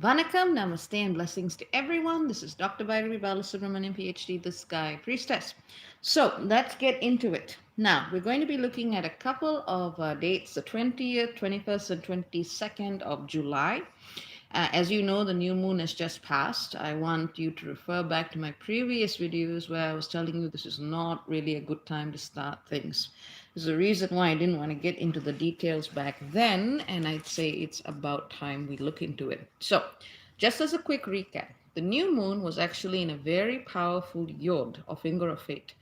Vanakkam, Namaste, and blessings to everyone. This is Dr. Bhairavi Balasubramanian, PhD, the Sky Priestess. So let's get into it. Now, we're going to be looking at a couple of dates, the 20th, 21st, and 22nd of July. As you know, the new moon has just passed. I want you to refer back to my previous videos where I was telling you this is not really a good time to start things. There's a reason why I didn't want to get into the details back then, and I'd say it's about time we look into it. So, just as a quick recap, the new moon was actually in a very powerful yod, or finger of fate.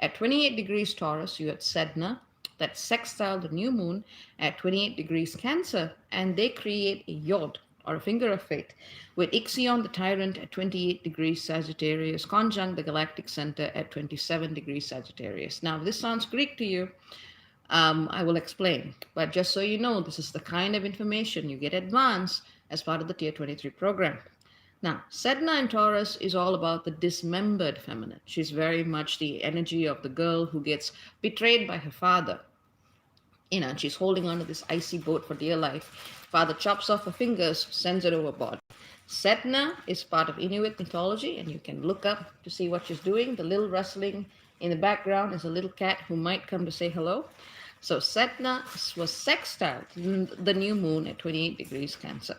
At 28 degrees Taurus, you had Sedna, that sextile the new moon at 28 degrees Cancer, and they create a yod, or a finger of fate, with Ixion the tyrant at 28 degrees Sagittarius, conjunct the galactic center at 27 degrees Sagittarius. Now, if this sounds Greek to you, I will explain. But just so you know, this is the kind of information you get advanced as part of the Tier 23 program. Now, Sedna in Taurus is all about the dismembered feminine. She's very much the energy of the girl who gets betrayed by her father. And she's holding onto this icy boat for dear life. Father chops off her fingers, sends it overboard. Sedna is part of Inuit mythology, and you can look up to see what she's doing. The little rustling in the background is a little cat who might come to say hello. So Sedna was sextile the new moon at 28 degrees Cancer.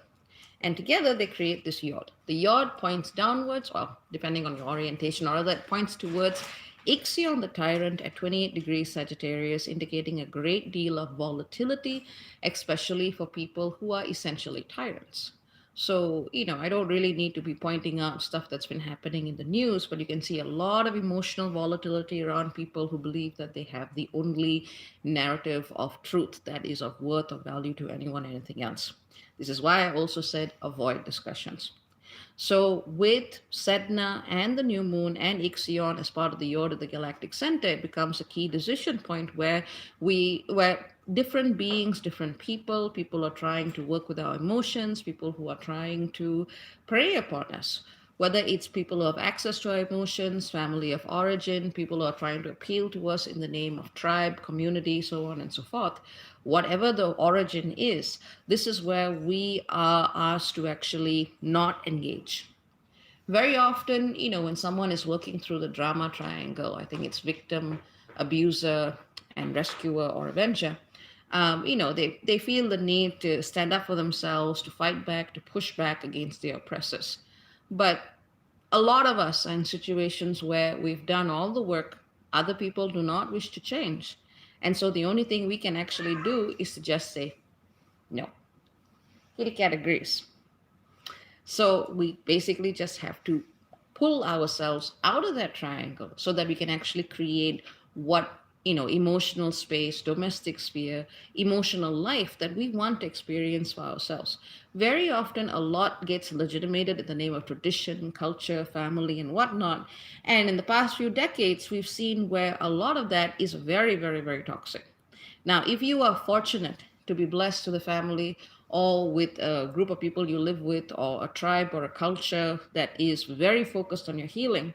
And together they create this yod. The yod points downwards, well, depending on your orientation, or rather it points towards Ixion the tyrant at 28 degrees Sagittarius, indicating a great deal of volatility, especially for people who are essentially tyrants. So, I don't really need to be pointing out stuff that's been happening in the news, but you can see a lot of emotional volatility around people who believe that they have the only narrative of truth that is of worth or value to anyone or anything else. This is why I also said avoid discussions. So with Sedna and the new moon and Ixion as part of the Yod of the galactic center, it becomes a key decision point where different beings, different people are trying to work with our emotions, people who are trying to prey upon us. Whether it's people who have access to our emotions, family of origin, people who are trying to appeal to us in the name of tribe, community, so on and so forth, whatever the origin is, this is where we are asked to actually not engage. Very often, when someone is working through the drama triangle, I think it's victim, abuser, and rescuer or avenger, they feel the need to stand up for themselves, to fight back, to push back against the oppressors. But a lot of us are in situations where we've done all the work, other people do not wish to change. And so the only thing we can actually do is to just say, no. Kitty cat agrees. So we basically just have to pull ourselves out of that triangle so that we can actually create what, emotional space, domestic sphere, emotional life that we want to experience for ourselves. Very often, a lot gets legitimated in the name of tradition, culture, family, and whatnot. And in the past few decades, we've seen where a lot of that is very, very, very toxic. Now, if you are fortunate to be blessed with a family or with a group of people you live with, or a tribe or a culture that is very focused on your healing,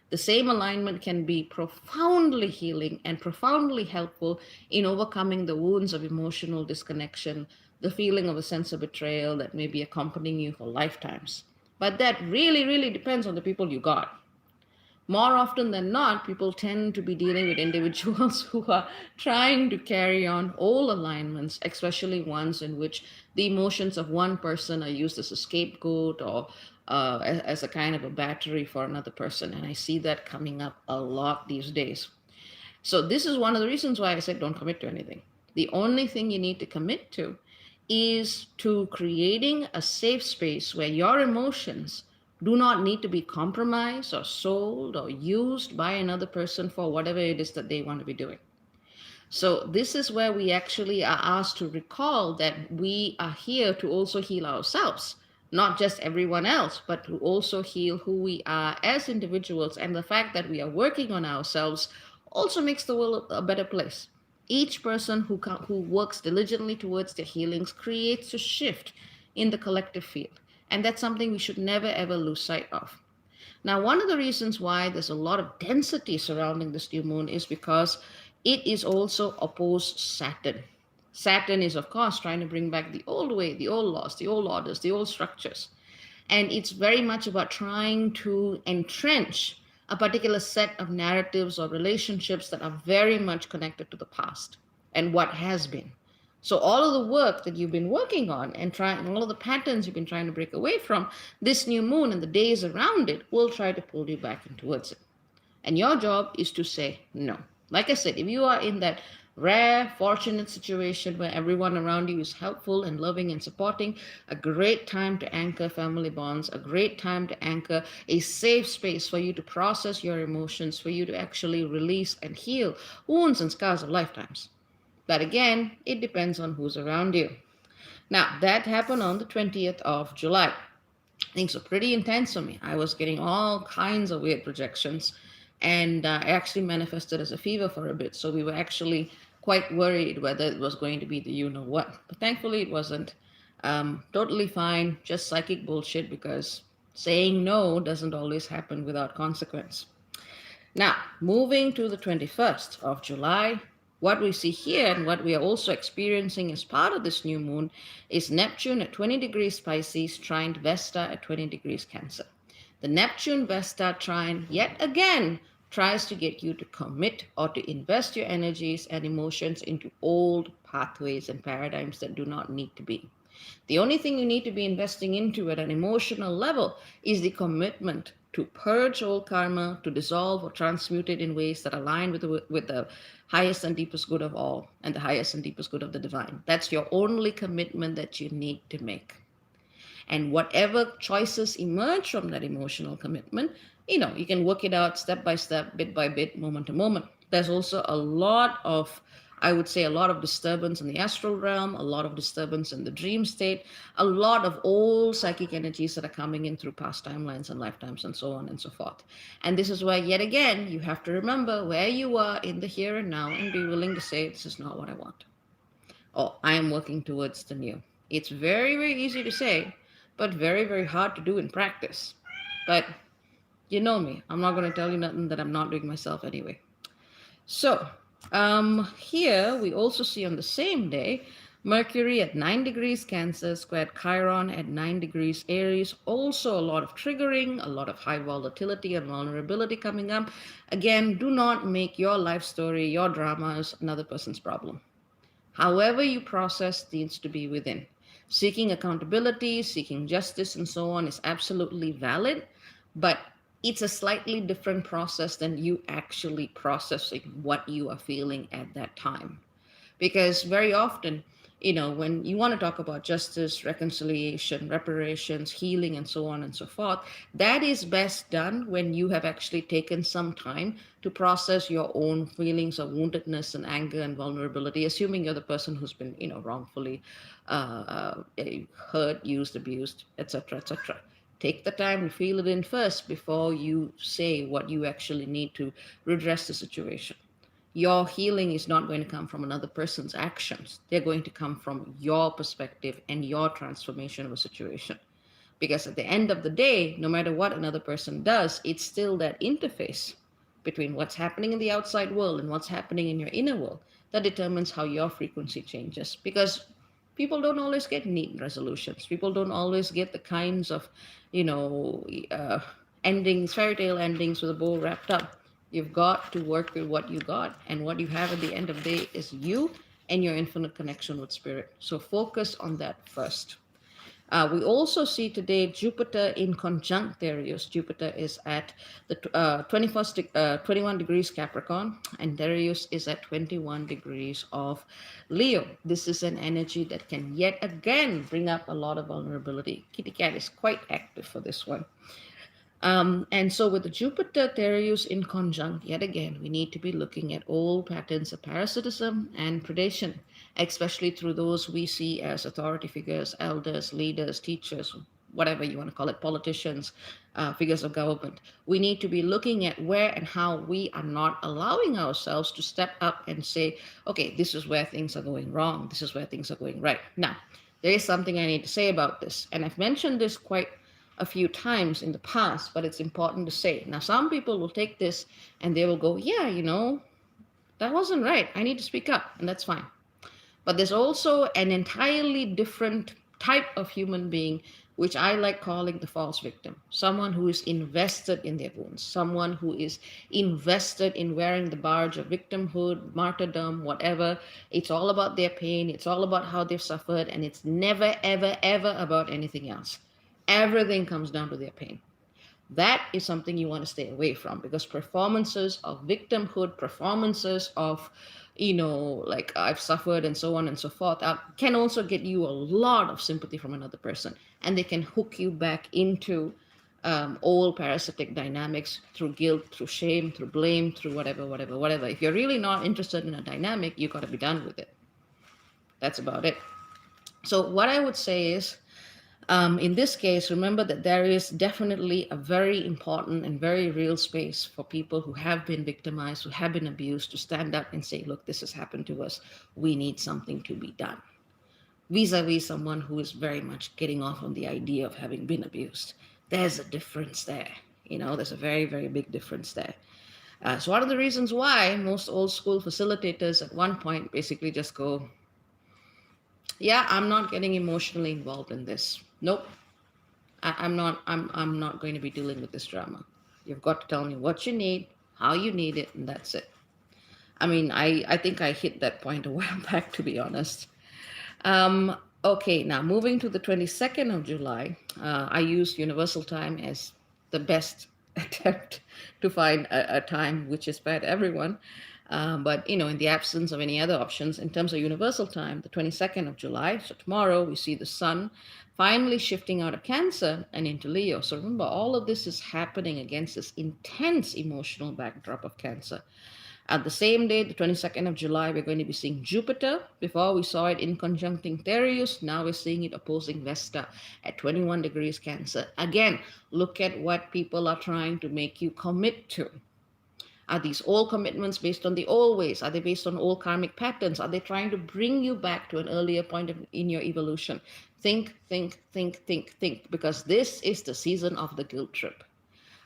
the same alignment can be profoundly healing and profoundly helpful in overcoming the wounds of emotional disconnection, the feeling of a sense of betrayal that may be accompanying you for lifetimes. But that really, really depends on the people you got. More often than not, people tend to be dealing with individuals who are trying to carry on all alignments, especially ones in which the emotions of one person are used as a scapegoat or as a kind of a battery for another person. And I see that coming up a lot these days. So this is one of the reasons why I said don't commit to anything. The only thing you need to commit to is to creating a safe space where your emotions do not need to be compromised or sold or used by another person for whatever it is that they want to be doing. So this is where we actually are asked to recall that we are here to also heal ourselves, not just everyone else, but to also heal who we are as individuals. And the fact that we are working on ourselves also makes the world a better place. Each person who works diligently towards their healings creates a shift in the collective field. And that's something we should never, ever lose sight of. Now, one of the reasons why there's a lot of density surrounding this new moon is because it is also opposed Saturn. Saturn is, of course, trying to bring back the old way, the old laws, the old orders, the old structures. And it's very much about trying to entrench a particular set of narratives or relationships that are very much connected to the past and what has been. So all of the work that you've been working on and trying, all of the patterns you've been trying to break away from, this new moon and the days around it will try to pull you back in towards it. And your job is to say no. Like I said, if you are in that rare, fortunate situation where everyone around you is helpful and loving and supporting, a great time to anchor family bonds, a great time to anchor a safe space for you to process your emotions, for you to actually release and heal wounds and scars of lifetimes. But again, it depends on who's around you. Now, that happened on the 20th of July. Things were pretty intense for me. I was getting all kinds of weird projections, and I actually manifested as a fever for a bit. So we were actually quite worried whether it was going to be the you know what. But thankfully, it wasn't. Totally fine, just psychic bullshit because saying no doesn't always happen without consequence. Now, moving to the 21st of July, what we see here and what we are also experiencing as part of this new moon is Neptune at 20 degrees Pisces trined Vesta at 20 degrees Cancer. The Neptune Vesta trine, yet again, tries to get you to commit or to invest your energies and emotions into old pathways and paradigms that do not need to be. The only thing you need to be investing into at an emotional level is the commitment to purge old karma, to dissolve or transmute it in ways that align with the highest and deepest good of all and the highest and deepest good of the divine. That's your only commitment that you need to make. And whatever choices emerge from that emotional commitment, you can work it out step by step, bit by bit, moment to moment. There's also a lot of, I would say, a lot of disturbance in the astral realm, a lot of disturbance in the dream state, a lot of old psychic energies that are coming in through past timelines and lifetimes and so on and so forth. And this is why, yet again, you have to remember where you are in the here and now and be willing to say, this is not what I want. Or I am working towards the new. It's very, very easy to say, but very, very hard to do in practice. But you know me, I'm not going to tell you nothing that I'm not doing myself anyway. So, here we also see on the same day Mercury at 9 degrees Cancer squared Chiron at 9 degrees Aries. Also, a lot of triggering, a lot of high volatility and vulnerability coming up. Again, do not make your life story, your dramas, another person's problem. However you process needs to be within. Seeking accountability, seeking justice, and so on is absolutely valid, but it's a slightly different process than you actually processing what you are feeling at that time. Because very often, when you want to talk about justice, reconciliation, reparations, healing, and so on and so forth, that is best done when you have actually taken some time to process your own feelings of woundedness and anger and vulnerability, assuming you're the person who's been, wrongfully hurt, used, abused, etc., etc. Take the time to feel it in first before you say what you actually need to redress the situation. Your healing is not going to come from another person's actions. They're going to come from your perspective and your transformation of a situation. Because at the end of the day, no matter what another person does, it's still that interface between what's happening in the outside world and what's happening in your inner world that determines how your frequency changes. Because people don't always get neat resolutions. People don't always get the kinds of, endings, fairy tale endings with a bow wrapped up. You've got to work with what you got, and what you have at the end of the day is you and your infinite connection with spirit. So focus on that first. We also see today Jupiter in conjunct Darius. Jupiter is at the 21 degrees Capricorn, and Darius is at 21 degrees of Leo. This is an energy that can yet again bring up a lot of vulnerability. Kitty Cat is quite active for this one. And so with the Jupiter Darius in conjunct, yet again, we need to be looking at old patterns of parasitism and predation, especially through those we see as authority figures, elders, leaders, teachers, whatever you want to call it, politicians, figures of government. We need to be looking at where and how we are not allowing ourselves to step up and say, okay, this is where things are going wrong. This is where things are going right. Now, there is something I need to say about this. And I've mentioned this quite a few times in the past, but it's important to say. Now, some people will take this and they will go, yeah, that wasn't right. I need to speak up, and that's fine. But there's also an entirely different type of human being which I like calling the false victim. Someone who is invested in their wounds, someone who is invested in wearing the badge of victimhood, martyrdom, whatever. It's all about their pain, it's all about how they've suffered, and it's never, ever, ever about anything else. Everything comes down to their pain. That is something you want to stay away from, because performances of victimhood, performances of, like I've suffered and so on and so forth, can also get you a lot of sympathy from another person, and they can hook you back into old parasitic dynamics through guilt, through shame, through blame, through whatever, whatever, whatever. If you're really not interested in a dynamic, you got to be done with it. That's about it. So what I would say is, in this case, remember that there is definitely a very important and very real space for people who have been victimized, who have been abused, to stand up and say, look, this has happened to us. We need something to be done. Vis-a-vis someone who is very much getting off on the idea of having been abused. There's a difference there. There's a very, very big difference there. So one of the reasons why most old school facilitators at one point basically just go, yeah, I'm not getting emotionally involved in this. Nope. I'm not going to be dealing with this drama. You've got to tell me what you need, how you need it, and that's it. I mean, I think I hit that point a while back, to be honest. Okay, now moving to the 22nd of July, I used Universal Time as the best attempt to find a time which is fair to everyone. But, in the absence of any other options, in terms of Universal Time, the 22nd of July, so tomorrow, we see the sun finally shifting out of Cancer and into Leo. So remember, all of this is happening against this intense emotional backdrop of Cancer. At the same day, the 22nd of July, we're going to be seeing Jupiter. Before we saw it in conjuncting Therius, now we're seeing it opposing Vesta at 21 degrees Cancer. Again, look at what people are trying to make you commit to. Are these old commitments based on the old ways? Are they based on old karmic patterns? Are they trying to bring you back to an earlier point in your evolution? Think, think, think, think, think, because this is the season of the guilt trip.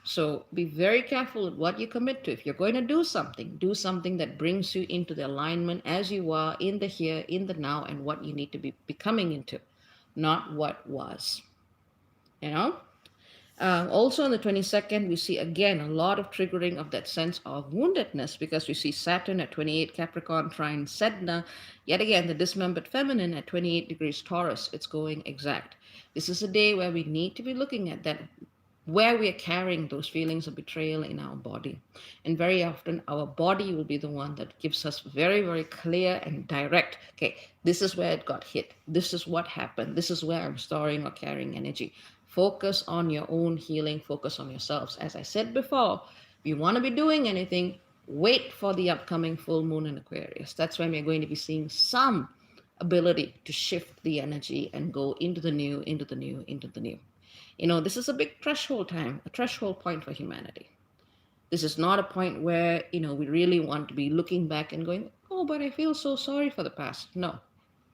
So be very careful with what you commit to. If you're going to do something that brings you into the alignment as you are in the here, in the now, and what you need to be becoming into, not what was. Also on the 22nd, we see again a lot of triggering of that sense of woundedness, because we see Saturn at 28 Capricorn trine Sedna. Yet again, the dismembered feminine at 28 degrees Taurus. It's going exact. This is a day where we need to be looking at that, where we are carrying those feelings of betrayal in our body. And very often our body will be the one that gives us very, very clear and direct, okay, this is where it got hit. This is what happened. This is where I'm storing or carrying energy. Focus on your own healing. Focus on yourselves. As I said before, if you want to be doing anything, wait for the upcoming full moon in Aquarius. That's when we're going to be seeing some ability to shift the energy and go into the new, into the new, into the new. This is a big threshold time, a threshold point for humanity. This is not a point where, we really want to be looking back and going, oh, but I feel so sorry for the past. No,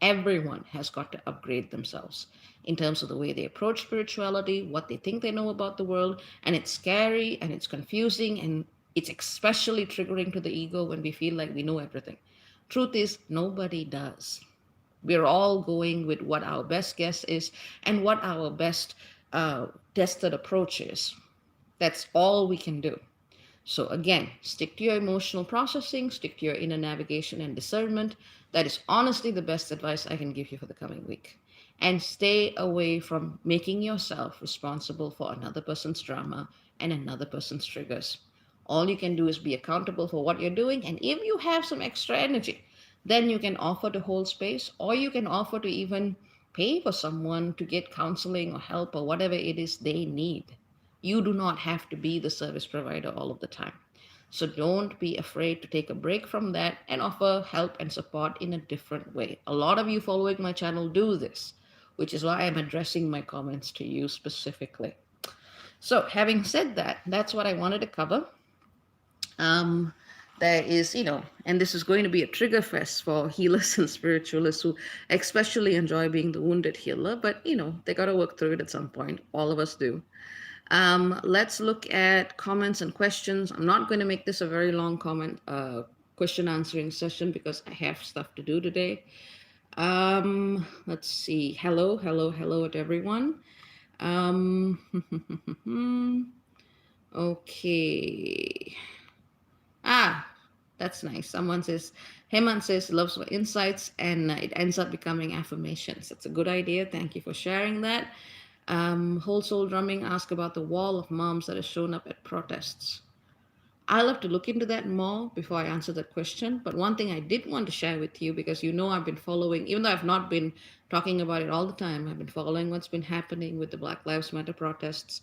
everyone has got to upgrade themselves in terms of the way they approach spirituality, what they think they know about the world. And it's scary and it's confusing, and it's especially triggering to the ego when we feel like we know everything. Truth is, nobody does. We're all going with what our best guess is and what our best tested approach is. That's all we can do. So again, stick to your emotional processing, stick to your inner navigation and discernment. That is honestly the best advice I can give you for the coming week. And stay away from making yourself responsible for another person's drama and another person's triggers. All you can do is be accountable for what you're doing. And if you have some extra energy, then you can offer to hold space, or you can offer to even pay for someone to get counseling or help or whatever it is they need. You do not have to be the service provider all of the time. So don't be afraid to take a break from that and offer help and support in a different way. A lot of you following my channel do this, which is why I'm addressing my comments to you specifically. So having said that, that's what I wanted to cover. There is, and this is going to be a trigger fest for healers and spiritualists who especially enjoy being the wounded healer, but, they got to work through it at some point. All of us do. Let's look at comments and questions. I'm not going to make this a very long question answering session because I have stuff to do today. Let's see. Hello to everyone. Um, okay. Ah, that's nice. Someone says, Hemant says, loves for insights, and it ends up becoming affirmations. That's a good idea. Thank you for sharing that. Whole Soul Drumming asked about the wall of moms that has shown up at protests. I'll have to look into that more before I answer that question. But one thing I did want to share with you, because you know I've been following, even though I've not been talking about it all the time, I've been following what's been happening with the Black Lives Matter protests.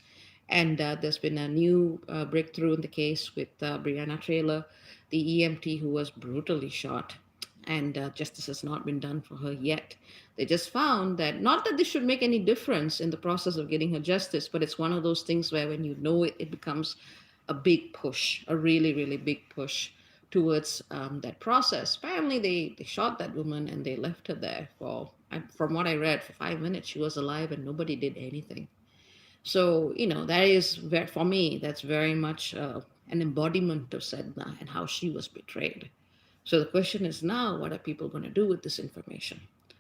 And there's been a new breakthrough in the case with Breonna Taylor, the EMT who was brutally shot. And justice has not been done for her yet. They just found that, not that this should make any difference in the process of getting her justice, but it's one of those things where when you know it, it becomes a big push, a really, really big push towards that process. Apparently, they shot that woman and they left her there for, from what I read, for 5 minutes. She was alive and nobody did anything. So, that is very, for me, that's very much an embodiment of Sedna and how she was betrayed. So the question is now, what are people going to do with this information?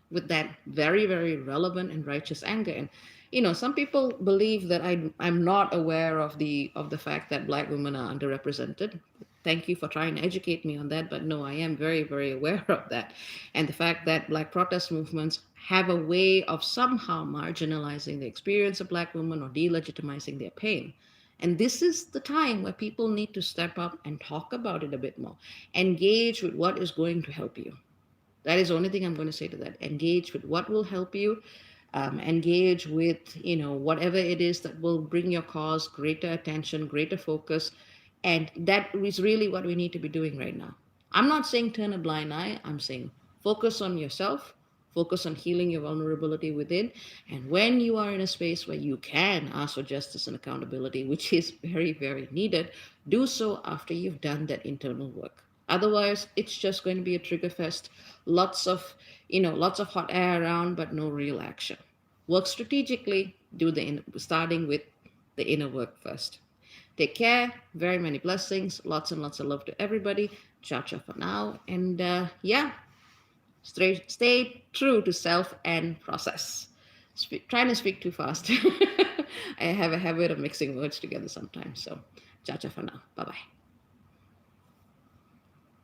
With that very, very relevant and righteous anger. And some people believe that I'm not aware of the fact that Black women are underrepresented. Thank you for trying to educate me on that, but no, I am very, very aware of that. And the fact that Black protest movements have a way of somehow marginalizing the experience of Black women or delegitimizing their pain. And this is the time where people need to step up and talk about it a bit more. Engage with what is going to help you. That is the only thing I'm going to say to that. Engage with what will help you. Engage with whatever it is that will bring your cause greater attention, greater focus, and that is really what we need to be doing right now. I'm not saying turn a blind eye. I'm saying focus on yourself, focus on healing your vulnerability within, and when you are in a space where you can ask for justice and accountability, which is very, very needed, do so after you've done that internal work. Otherwise, it's just going to be a trigger fest. Lots of hot air around, but no real action. Work strategically. Starting with the inner work first. Take care. Very many blessings. Lots and lots of love to everybody. Ciao, ciao for now. And yeah, stay true to self and process. Trying to speak too fast. I have a habit of mixing words together sometimes. So, ciao, ciao for now. Bye bye.